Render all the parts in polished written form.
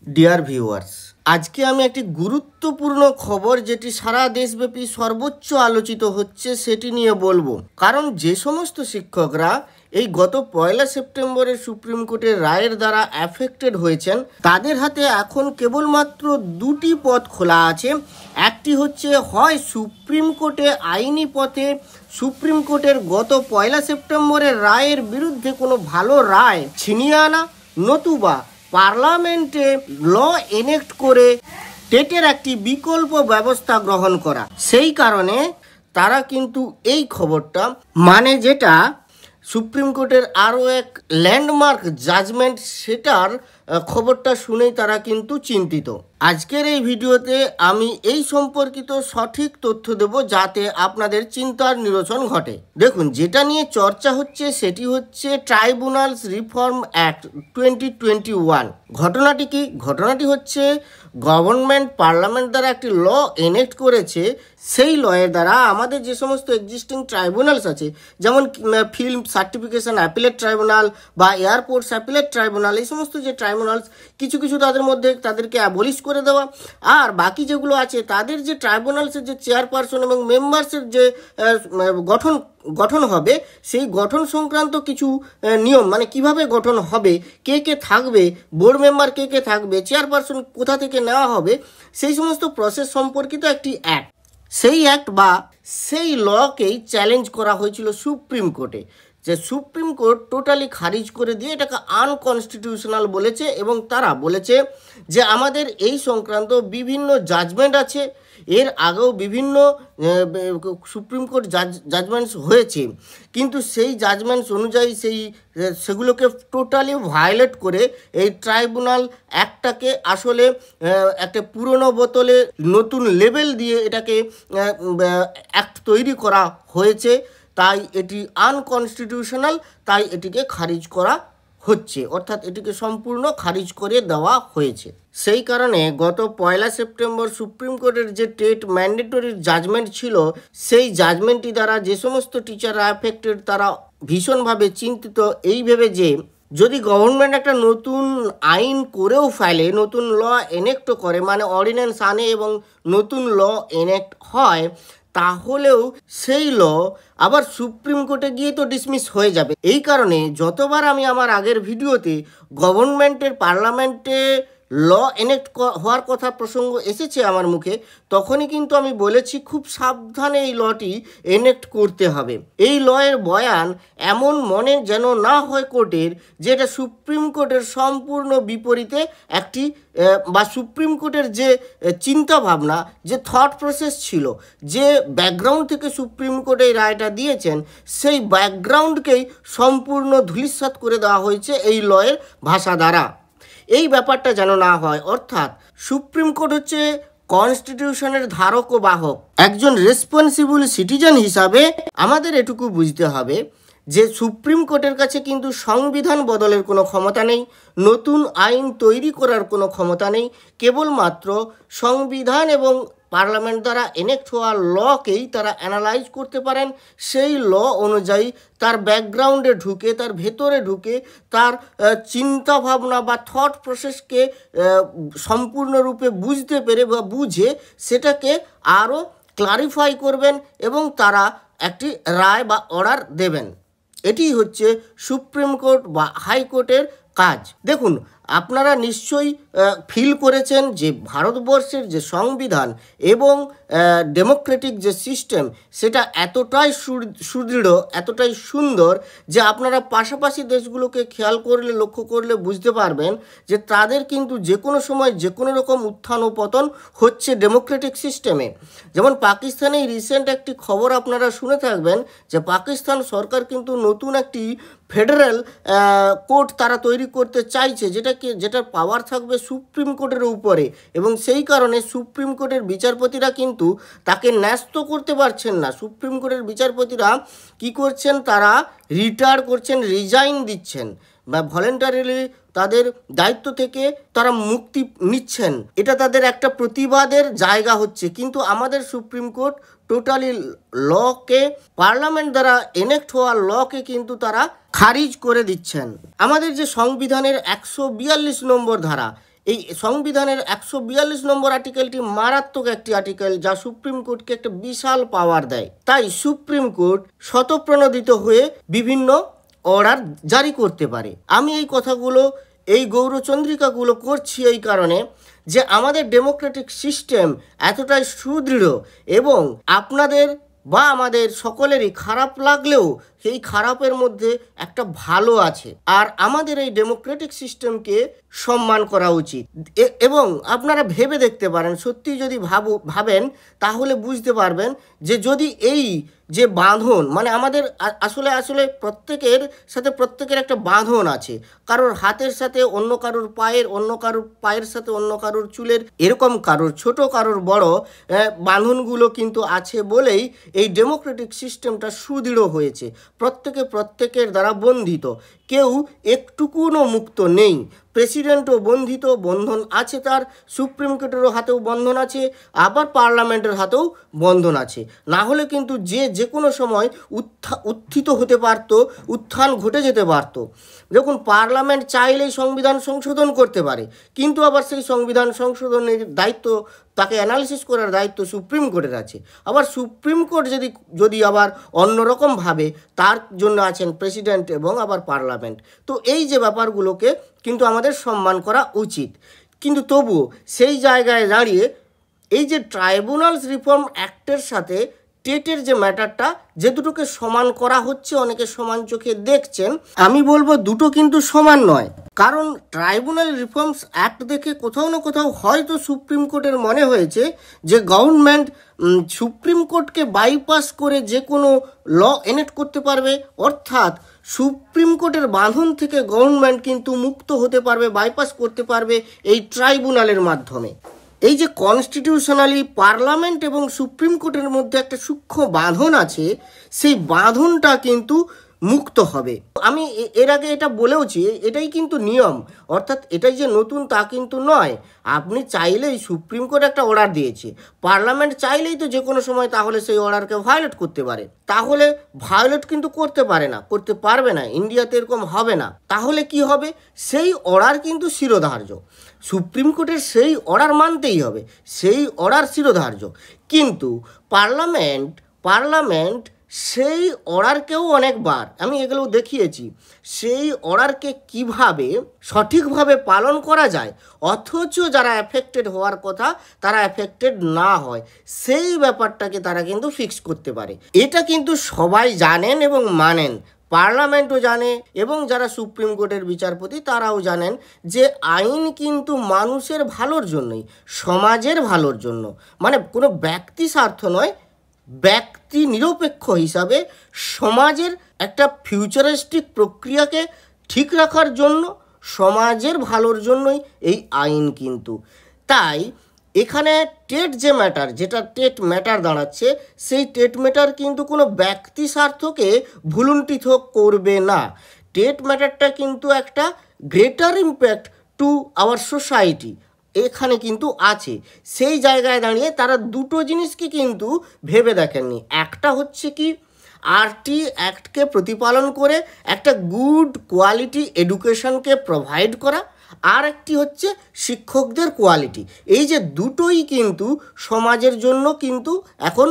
Dear viewers, আজকে আমি একটি গুরুত্বপূর্ণ খবর যেটি সারা দেশব্যাপী সর্বোচ্চ আলোচিত হচ্ছে সেটি নিয়ে বলবো। কারণ যে সমস্ত শিক্ষকরা এই গত 1 সেপ্টেম্বরের সুপ্রিম কোর্টের রায়ের দ্বারা অ্যাফেক্টেড হয়েছেন, তাদের হাতে এখন কেবলমাত্র দুটি পথ খোলা আছে। একটি হচ্ছে হয় সুপ্রিম কোর্টে আইনি পথে সুপ্রিম কোর্টের গত 1 সেপ্টেম্বরের রায়ের বিরুদ্ধে কোনো ভালো রায় ছিনিয়ে আনা, নতুবা পার্লামেন্টে ল এনেক্ট করে টেটের একটি বিকল্প ব্যবস্থা গ্রহণ করা। সেই কারণে তারা কিন্তু এই খবরটা যেটা সুপ্রিম কোর্টের আরও এক ল্যান্ডমার্ক জাজমেন্ট, সেটার খবরটা শুনেই তারা কিন্তু চিন্তিত। আজকের এই ভিডিওতে আমি এই সম্পর্কিত সঠিক তথ্য দেব যাতে আপনাদের চিন্তার নিরসন ঘটে। দেখুন, যেটা নিয়ে চর্চা হচ্ছে সেটি হচ্ছে ট্রাইব্যুনালস রিফর্ম অ্যাক্ট 2021। ঘটনাটি কি? ঘটনাটি হচ্ছে গভর্নমেন্ট পার্লামেন্ট দ্বারা একটি ল এনেক্ট করেছে। সেই লয়ের দ্বারা আমাদের যে সমস্ত এক্সিস্টিং ট্রাইব্যুনালস আছে, যেমন ফিল্ম সার্টিফিকেশন অ্যাপিলেট ট্রাইব্যুনাল বা এয়ারপোর্টস অ্যাপিলেট ট্রাইব্যুনাল, এই সমস্ত যে ট্রাইব্যুনালস কিছু কিছু তাদের মধ্যে তাদেরকে অ্যাবলিশ করে দেওয়া, আর বাকি যেগুলো আছে তাদের যে ট্রাইব্যুনালসের যে চেয়ারপারসন এবং মেম্বার্সের যে গঠন হবে, সেই গঠন সংক্রান্ত কিছু নিয়ম, কিভাবে গঠন হবে, কে কে থাকবে, বোর্ড মেম্বার কে কে থাকবে, চেয়ারপারসন কোথা থেকে নেওয়া হবে, সেই সমস্ত প্রসেস সম্পর্কিত একটি অ্যাক্ট। সেই অ্যাক্ট বা সেই লকেই চ্যালেঞ্জ করা হয়েছিল সুপ্রিম কোর্টে, যে সুপ্রিম কোর্ট টোটালি খারিজ করে দিয়ে এটাকে আনকনস্টিটিউশনাল বলেছে। এবং তারা বলেছে যে আমাদের এই সংক্রান্ত বিভিন্ন জাজমেন্ট আছে, এর আগেও বিভিন্ন সুপ্রিম কোর্ট জাজমেন্টস হয়েছে, কিন্তু সেই জাজমেন্টস অনুযায়ী সেগুলোকে টোটালি ভায়োলেট করে এই ট্রাইব্যুনাল অ্যাক্টটাকে আসলে একটা পুরনো বোতলে নতুন লেবেল দিয়ে এটাকে অ্যাক্ট তৈরি করা হয়েছে। তাই এটি আনকনস্টিটিউশনাল, তাই এটিকে খারিজ করা হচ্ছে, অর্থাৎ এটিকে সম্পূর্ণ খারিজ করে দেওয়া হয়েছে। সেই কারণে গত 1 সেপ্টেম্বর সুপ্রিম কোর্টের যে টেট ম্যান্ডেটরি জাজমেন্ট ছিল, সেই জাজমেন্টটি দ্বারা যে সমস্ত টিচাররা অ্যাফেক্টেড তারা ভীষণভাবে চিন্তিত, এই ভেবে যে যদি গভর্নমেন্ট একটা নতুন আইন করেও ফেলে, নতুন ল এনেক্টও করে, অর্ডিন্যান্স আনে এবং নতুন ল এনেক্ট হয়, তাহলেও সেই ল আবার সুপ্রিম কোর্টে গিয়ে তো ডিসমিস হয়ে যাবে। এই কারণে যতবার আমি আমার আগের ভিডিওতে গভর্নমেন্টের পার্লামেন্টে ল এনেক্ট হওয়ার কথা প্রসঙ্গ এসেছে আমার মুখে, তখনই কিন্তু আমি বলেছি খুব সাবধানে এই লটি এনেক্ট করতে হবে। এই লয়ের বয়ান এমন মনে যেন না হয় কোর্টের যে এটা সুপ্রিম কোর্টের সম্পূর্ণ বিপরীতে একটি, বা সুপ্রিম কোর্টের যে চিন্তা ভাবনা, যে থট প্রসেস ছিল, যে ব্যাকগ্রাউন্ড থেকে সুপ্রিম কোর্ট এই রায়টা দিয়েছেন, সেই ব্যাকগ্রাউন্ডকেই সম্পূর্ণ ধূলিসাৎ করে দেওয়া হয়েছে এই লয়ের ভাষা দ্বারা। এই ব্যাপারটা যেন না হয়, অর্থাৎ সুপ্রিম কোর্ট হচ্ছে কনস্টিটিউশনের ধারক ও বাহক। একজন রেসপন্সিবল সিটিজেন হিসাবে আমাদের এটুকু বুঝতে হবে যে সুপ্রিম কোর্টের কাছে কিন্তু সংবিধান বদলের কোনো ক্ষমতা নেই, নতুন আইন তৈরি করার কোনো ক্ষমতা নেই। কেবলমাত্র সংবিধান এবং পার্লামেন্ট দ্বারা এনেক্ট হওয়া লকেই তারা অ্যানালাইজ করতে পারেন। সেই ল অনুযায়ী তার ব্যাকগ্রাউন্ডে ঢুকে, তার ভেতরে ঢুকে, তার চিন্তা ভাবনা বা থট প্রসেসকে সম্পূর্ণরূপে বুঝতে পেরে বা বুঝে সেটাকে আরও ক্লারিফাই করবেন এবং তারা একটি রায় বা অর্ডার দেবেন। এটি হচ্ছে সুপ্রিম কোর্ট বা হাইকোর্টের কাজ। দেখুন, আপনারা নিশ্চয়ই ফিল করেছেন যে ভারতবর্ষের যে সংবিধান এবং ডেমোক্রেটিক যে সিস্টেম, সেটা এতটাই সুদৃঢ়, এতটাই সুন্দর যে আপনারা পাশাপাশি দেশগুলোকে খেয়াল করলে, লক্ষ্য করলে বুঝতে পারবেন যে তাদের কিন্তু যে কোনো সময় যে কোনো রকম উত্থান ও পতন হচ্ছে ডেমোক্রেটিক সিস্টেমে। যেমন পাকিস্তানে রিসেন্ট একটি খবর আপনারা শুনে থাকবেন যে পাকিস্তান সরকার কিন্তু নতুন একটি ফেডারেল কোর্ট তারা তৈরি করতে চাইছে, যেটার পাওয়ার থাকবে সুপ্রিম কোর্টের উপরে। এবং সেই কারণে সুপ্রিম কোর্টের বিচারপতিরা কিন্তু তাকে ন্যস্ত করতে পারছেন না। সুপ্রিম কোর্টের বিচারপতিরা কি করছেন? তারা রিটায়ার করছেন, রিজাইন দিচ্ছেন বা ভলেন্টারিলি তাদের দায়িত্ব থেকে তারা মুক্তি নিচ্ছেন। এটা তাদের একটা প্রতিবাদের জায়গা হচ্ছে। কিন্তু আমাদের সুপ্রিম কোর্ট টোটালি লকে, পার্লামেন্ট দ্বারা এনেক্ট হওয়া লকে কিন্তু তারা খারিজ করে দিচ্ছেন। আমাদের যে সংবিধানের 142 নম্বর ধারা, এই সংবিধানের 142 নম্বর আর্টিকেলটি মারাত্মক একটি আর্টিকেল, যা সুপ্রিম কোর্টকে একটা বিশাল পাওয়ার দেয়। তাই সুপ্রিম কোর্ট স্বতঃপ্রণোদিত হয়ে বিভিন্ন অর্ডার জারি করতে পারে। আমি এই কথাগুলো, এই গৌরচন্দ্রিকাগুলো করছি এই কারণে যে আমাদের ডেমোক্রেটিক সিস্টেম এতটাই সুদৃঢ়, এবং আপনাদের বা আমাদের সকলেরই খারাপ লাগলেও সেই খারাপের মধ্যে একটা ভালো আছে, আর আমাদের এই ডেমোক্রেটিক সিস্টেমকে সম্মান করা উচিত। এবং আপনারা ভেবে দেখতে পারেন, সত্যি যদি ভাবেন তাহলে বুঝতে পারবেন যে যদি এই যে বাঁধন, মানে আমাদের আসলে আসলে প্রত্যেকের সাথে প্রত্যেকের একটা বাঁধন আছে, কারোর হাতের সাথে অন্য কারোর পায়ের, অন্য কারোর পায়ের সাথে অন্য কারোর চুলের, এরকম কারোর ছোট কারোর বড় বাঁধনগুলো কিন্তু আছে বলেই এই ডেমোক্রেটিক সিস্টেমটা সুদৃঢ় হয়েছে। প্রত্যেকে প্রত্যেকের দ্বারা বন্ধিত, কেউ একটুকুনও মুক্ত নেই। প্রেসিডেন্টও বন্ধিত, বন্ধন আছে তার, সুপ্রিম কোর্টেরও হাতেও বন্ধন আছে, আবার পার্লামেন্টের হাতেও বন্ধন আছে। না হলে কিন্তু যে কোনো সময় উত্থিত হতে পারত, উত্থান ঘটে যেতে পারত। দেখুন, পার্লামেন্ট চাইলেই সংবিধান সংশোধন করতে পারে, কিন্তু আবার সেই সংবিধান সংশোধনের দায়িত্ব, তাকে অ্যানালিসিস করার দায়িত্ব সুপ্রিম কোর্টের আছে। আবার সুপ্রিম কোর্ট যদি আবার অন্যরকমভাবে, তার জন্য আছেন প্রেসিডেন্ট এবং আবার পার্লামেন্ট। তো এই যে ব্যাপারগুলোকে কিন্তু আমাদের সম্মান করা উচিত। কিন্তু তবুও সেই জায়গায় দাঁড়িয়ে এই যে ট্রাইব্যুনালস রিফর্ম অ্যাক্টের সাথে টেটের যে ম্যাটারটা, যে দুটোকে সমান করা হচ্ছে, অনেকে সমান চোখে দেখছেন, আমি বলবো দুটো কিন্তু সমান নয়। কারণ ট্রাইব্যুনাল রিফর্মস অ্যাক্ট দেখে কোথাও না কোথাও হয়তো সুপ্রিম কোর্টের মনে হয়েছে যে গভর্নমেন্ট সুপ্রিম কোর্টকে বাইপাস করে যে কোনো ল এনেক্ট করতে পারবে, অর্থাৎ সুপ্রিম কোর্টের বাঁধন থেকে গভর্নমেন্ট কিন্তু মুক্ত হতে পারবে, বাইপাস করতে পারবে এই ট্রাইব্যুনালের মাধ্যমে। এই যে কনস্টিটিউশনালি পার্লামেন্ট এবং সুপ্রিম কোর্টের মধ্যে একটা সূক্ষ্ম বাঁধন আছে, সেই বাঁধনটা কিন্তু মুক্ত হবে। আমি এর আগে এটা বলেওছি, এটাই কিন্তু নিয়ম, অর্থাৎ এটাই যে নতুন তা কিন্তু নয়। আপনি চাইলেই, সুপ্রিম কোর্ট একটা অর্ডার দিয়েছে, পার্লামেন্ট চাইলেই তো যে কোনো সময় তাহলে সেই অর্ডারকে ভায়োলেট করতে পারে। তাহলে ভায়োলেট কিন্তু করতে পারে না, করতে পারবে না, ইন্ডিয়াতে এরকম হবে না। তাহলে কি হবে? সেই অর্ডার কিন্তু শিরোধার্য, সুপ্রিম কোর্টের সেই অর্ডার মানতেই হবে, সেই অর্ডার শিরোধার্য। কিন্তু পার্লামেন্ট সেই অর্ডারকেও অনেকবার, আমি এগুলো দেখিয়েছি, সেই অর্ডারকে কিভাবে সঠিকভাবে পালন করা যায়, অথচ যারা অ্যাফেক্টেড হওয়ার কথা তারা অ্যাফেক্টেড না হয়, সেই ব্যাপারটাকে তারা কিন্তু ফিক্স করতে পারে। এটা কিন্তু সবাই জানেন এবং মানেন, পার্লামেন্টও জানে এবং যারা সুপ্রিম কোর্টের বিচারপতি তারাও জানেন যে আইন কিন্তু মানুষের ভালোর জন্যই, সমাজের ভালোর জন্য, মানে কোনো ব্যক্তি স্বার্থ নয়, ব্যক্তি নিরপেক্ষ হিসাবে সমাজের একটা ফিউচারিস্টিক প্রক্রিয়াকে ঠিক রাখার জন্য, সমাজের ভালোর জন্যই এই আইন কিন্তু। তাই এখানে টেট যে ম্যাটার, যেটা টেট ম্যাটার দাঁড়াচ্ছে, সেই টেট ম্যাটার কিন্তু কোনো ব্যক্তি স্বার্থকে ভুলুণ্ঠিত করবে না। টেট ম্যাটারটা কিন্তু একটা greater impact to our society এখানে কিন্তু আছে। সেই জায়গায় দাঁড়িয়ে তারা দুটো জিনিসকে কিন্তু ভেবে দেখেননি। একটা হচ্ছে কি, আরটি অ্যাক্টকে প্রতিপালন করে একটা গুড কোয়ালিটি এডুকেশনকে প্রোভাইড করা, আর একটি হচ্ছে শিক্ষকদের কোয়ালিটি। এই যে দুটোই কিন্তু সমাজের জন্য কিন্তু এখন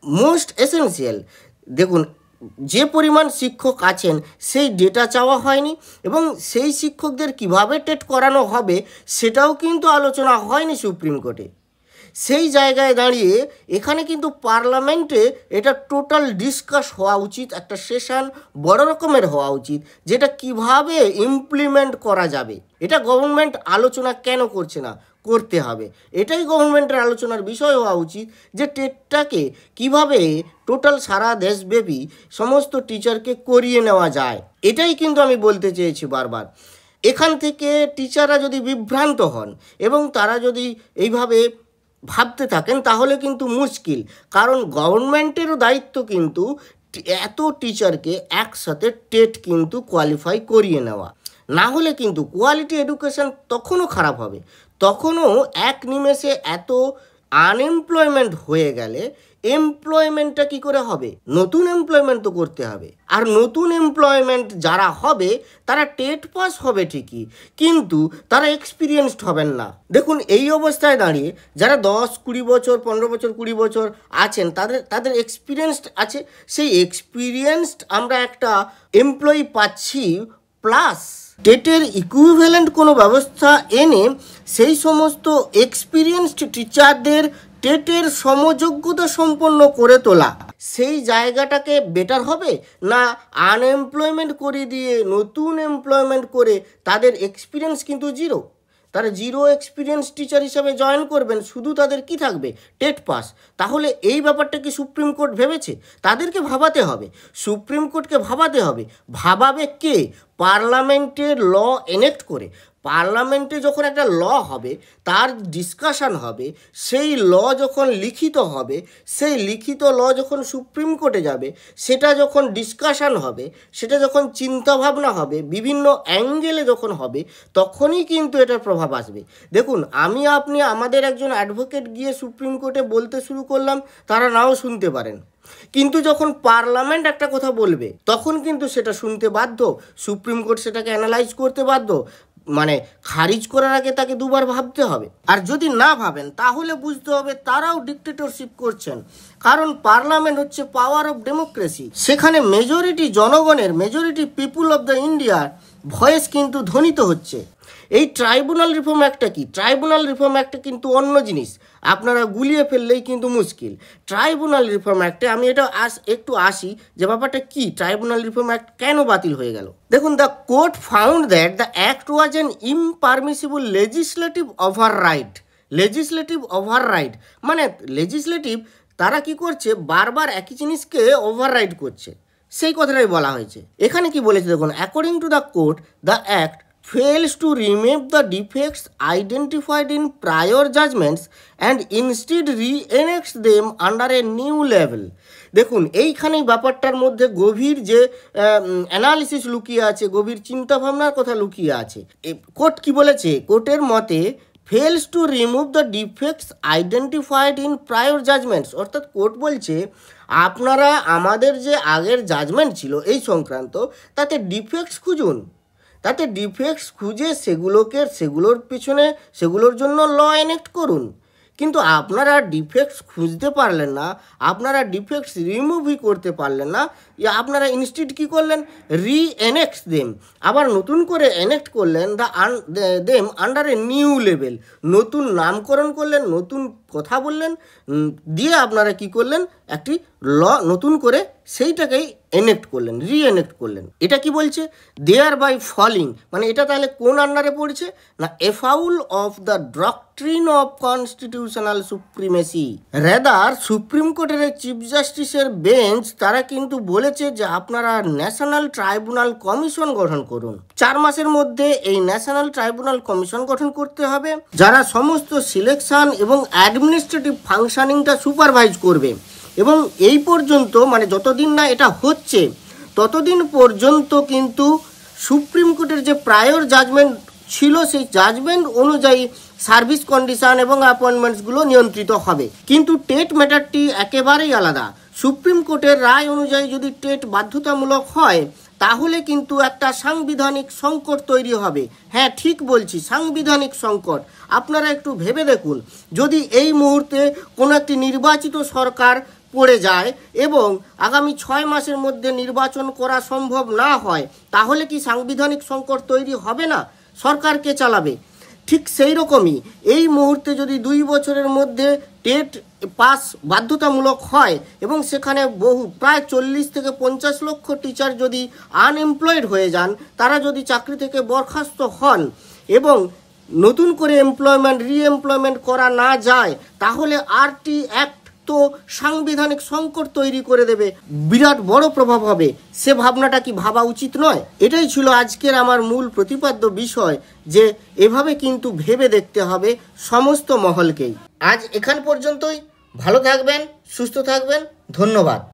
মোস্ট এসেনশিয়াল। দেখুন, যে পরিমাণ শিক্ষক আছেন সেই ডেটা চাওয়া হয়নি, এবং সেই শিক্ষকদের কিভাবে টেট করানো হবে সেটাও কিন্তু আলোচনা হয়নি সুপ্রিম কোর্টে। সেই জায়গায় দাঁড়িয়ে এখানে কিন্তু পার্লামেন্টে এটা টোটাল ডিসকাস হওয়া উচিত, একটা সেশন বড় রকমের হওয়া উচিত, যেটা কিভাবে ইমপ্লিমেন্ট করা যাবে। এটা গভর্নমেন্ট আলোচনা কেন করছে না? করতে হবে। এটাই গভর্নমেন্টের আলোচনার বিষয় হওয়া উচিত, যে টেটটাকে কিভাবে টোটাল সারা দেশব্যাপী সমস্ত টিচারকে করিয়ে নেওয়া যায়। এটাই কিন্তু আমি বলতে চেয়েছি বারবার। এখান থেকে টিচাররা যদি বিভ্রান্ত হন এবং তারা যদি এইভাবে ভাবতে থাকেন তাহলে কিন্তু মুশকিল। কারণ গভর্নমেন্টেরও দায়িত্ব কিন্তু এত টিচারকে একসাথে টেট কিন্তু কোয়ালিফাই করিয়ে নেওয়া, না হলে কিন্তু কোয়ালিটি এডুকেশন তখনও খারাপ হবে, তখনও এক নিমেষে এত আনএমপ্লয়মেন্ট হয়ে গেলে এমপ্লয়মেন্টটা কি করে হবে? নতুন এমপ্লয়মেন্ট তো করতে হবে। আর নতুন এমপ্লয়মেন্ট যারা হবে তারা টেট পাস হবে ঠিকই, কিন্তু তারা এক্সপিরিয়েন্সড হবেন না। দেখুন, এই অবস্থায় দাঁড়িয়ে যারা 10-20 বছর, 15 বছর, 20 বছর আছেন, তাদের এক্সপিরিয়েন্সড আছে। সেই এক্সপিরিয়েন্সড আমরা একটা এমপ্লয়ি পাচ্ছি, প্লাস টেটের ইকুইভ্যালেন্ট কোনো ব্যবস্থা এনে সেই সমস্ত এক্সপিরিয়েন্সড টিচারদের টেটের সমযোগ্যতা সম্পন্ন করে তোলা, সেই জায়গাটাকে বেটার হবে না আনএমপ্লয়মেন্ট করে দিয়ে নতুন এমপ্লয়মেন্ট করে তাদের এক্সপিরিয়েন্স কিন্তু জিরো, তারা জিরো এক্সপিরিয়েন্স টিচার হিসাবে জয়েন করবেন, শুধু তাদের কি থাকবে? TET pass. তাহলে এই ব্যাপারটা কি সুপ্রিম কোর্ট ভেবেছে? তাদেরকে ভাবাতে হবে, সুপ্রিম কোর্টকে ভাবাতে হবে। ভাবাবে কে? পার্লামেন্টের ল এনেক্ট করে। পার্লামেন্টে যখন একটা ল হবে, তার ডিসকাশন হবে, সেই ল যখন লিখিত হবে, সেই লিখিত ল যখন সুপ্রিম কোর্টে যাবে, সেটা যখন ডিসকাশন হবে, সেটা যখন চিন্তাভাবনা হবে, বিভিন্ন অ্যাঙ্গেলে যখন হবে, তখনই কিন্তু এটার প্রভাব আসবে। দেখুন, আপনি আমাদের একজন অ্যাডভোকেট গিয়ে সুপ্রিম কোর্টে বলতে শুরু করলাম, তারা নাও শুনতে পারেন, কিন্তু যখন পার্লামেন্ট একটা কথা বলবে তখন কিন্তু সেটা শুনতে বাধ্য, সুপ্রিম কোর্ট সেটাকে অ্যানালাইজ করতে বাধ্য। মানে খারিজ করার আগে তাকে দুবার ভাবতে হবে। আর যদি না ভাবেন তাহলে বুঝতে হবে তারাও ডিক্টেটরশিপ করছেন, কারণ পার্লামেন্ট হচ্ছে পাওয়ার অফ ডেমোক্রেসি। সেখানে মেজরিটি জনগণের, মেজরিটি পিপুল অফ দ্য ইন্ডিয়ার ভয়েস কিন্তু ধ্বনিত হচ্ছে। এই ট্রাইব্যুনাল রিফর্ম অ্যাক্টটা কি? ট্রাইব্যুনাল রিফর্ম অ্যাক্টটা কিন্তু অন্য জিনিস, আপনারা গুলিয়ে ফেললেই কিন্তু মুশকিল। ট্রাইব্যুনাল রিফর্ম অ্যাক্টে আমি এটা একটু আসি যে ব্যাপারটা কি, ট্রাইব্যুনাল রিফর্ম অ্যাক্ট কেন বাতিল হয়ে গেল। দেখুন, the court found that the act was an impermissible legislative override. Legislative override মানে লেজিসলেটিভ তারা কি করছে, বারবার একই জিনিসকে ওভাররাইড করছে, সেই কথাটাই বলা হয়েছে। এখানে কি বলেছে দেখুন, according to the court the act fails to remove the defects identified in prior judgments and instead re-enacts them under a new level. দেখুন, এইখানেই ব্যাপারটার মধ্যে গভীর যে অ্যানালিসিস লুকিয়ে আছে, গভীর চিন্তাভাবনার কথা লুকিয়ে আছে। কোর্ট কি বলেছে? কোর্টের মতে fails to remove the defects identified in prior judgments, অর্থাৎ কোর্ট বলছে আপনারা আমাদের যে আগের জাজমেন্ট ছিল এই সংক্রান্ত, তাতে ডিফেক্টস খুঁজুন, তাতে ডিফেক্টস খুঁজে সেগুলোর পিছনে, সেগুলোর জন্য ল এনেক্ট করুন। কিন্তু আপনারা ডিফেক্টস খুঁজতে পারলেন না, আপনারা ডিফেক্টস রিমুভই করতে পারলেন না, আপনারা ইনস্টিড কী করলেন? রি-এনেক্ট দেম, আবার নতুন করে এনেক্ট করলেন them under a new level, নতুন নামকরণ করলেন, নতুন কথা বললেন, দিয়ে আপনারা কি করলেন? একটি ল নতুন করে সেইটাকেই এনেক্ট করলেন, রি-এনেক্ট করলেন। এটা কি বলছে? দেয়ার বাই ফলিং, মানে এটা তাহলে কোন আন্ডারে পড়ছে না? Afoul of the doctrine of constitutional supremacy. Rather supreme কোর্টের চিফ জাস্টিসের বেঞ্চ তারা কিন্তু বলেছে যে আপনারা ন্যাশনাল ট্রাইব্যুনাল কমিশন গঠন করুন। 4 মাসের মধ্যে এই ন্যাশনাল ট্রাইব্যুনাল কমিশন গঠন করতে হবে, যারা সমস্ত সিলেকশন এবং অ্যাডমিনিস্ট্রেটিভ ফাংশনিংটা সুপারভাইজ করবে। এবং এই পর্যন্ত, মানে যতদিন না এটা হচ্ছে ততদিন পর্যন্ত কিন্তু সুপ্রিম কোর্টের যে প্রায়র জাজমেন্ট ছিল, সেই জাজমেন্ট অনুযায়ী সার্ভিস কন্ডিশন এবং অ্যাপয়েন্টমেন্টসগুলো নিয়ন্ত্রিত হবে। কিন্তু টেট ম্যাটারটি একেবারেই আলাদা। সুপ্রিম কোর্টের রায় অনুযায়ী যদি টেট বাধ্যতামূলক হয়, তাহলে কিন্তু একটা সাংবিধানিক সংকট তৈরি হবে। হ্যাঁ, ঠিক বলছি, সাংবিধানিক সংকট। আপনারা একটু ভেবে দেখুন, যদি এই মুহূর্তে কোনো একটি নির্বাচিত সরকার পড়ে যায় এবং আগামী 6 মাসের মধ্যে নির্বাচন করা সম্ভব না হয়, তাহলে কি সাংবিধানিক সংকট তৈরি হবে না? সরকার কে চালাবে? ঠিক সেই রকমই এই মুহূর্তে যদি 2 বছরের মধ্যে টেট পাস বাধ্যতামূলক হয় এবং সেখানে প্রায় 40 থেকে 50 লক্ষ টিচার যদি আনএমপ্লয়েড হয়ে যান, তারা যদি চাকরি থেকে বরখাস্ত হন এবং নতুন করে রি-এমপ্লয়মেন্ট করা না যায়, তাহলে আরটি অ্যাক্ট তো সাংবিধানিক সংকট তৈরি করে দেবে, বিরাট বড় প্রভাব হবে। সে ভাবনাটা কি ভাবা উচিত নয়? এটাই ছিল আজকের আমার মূল প্রতিপাদ্য বিষয়, যে এভাবে কিন্তু ভেবে দেখতে হবে সমস্ত মহলকেই। আজ এখান পর্যন্তই। ভালো থাকবেন, সুস্থ থাকবেন, ধন্যবাদ।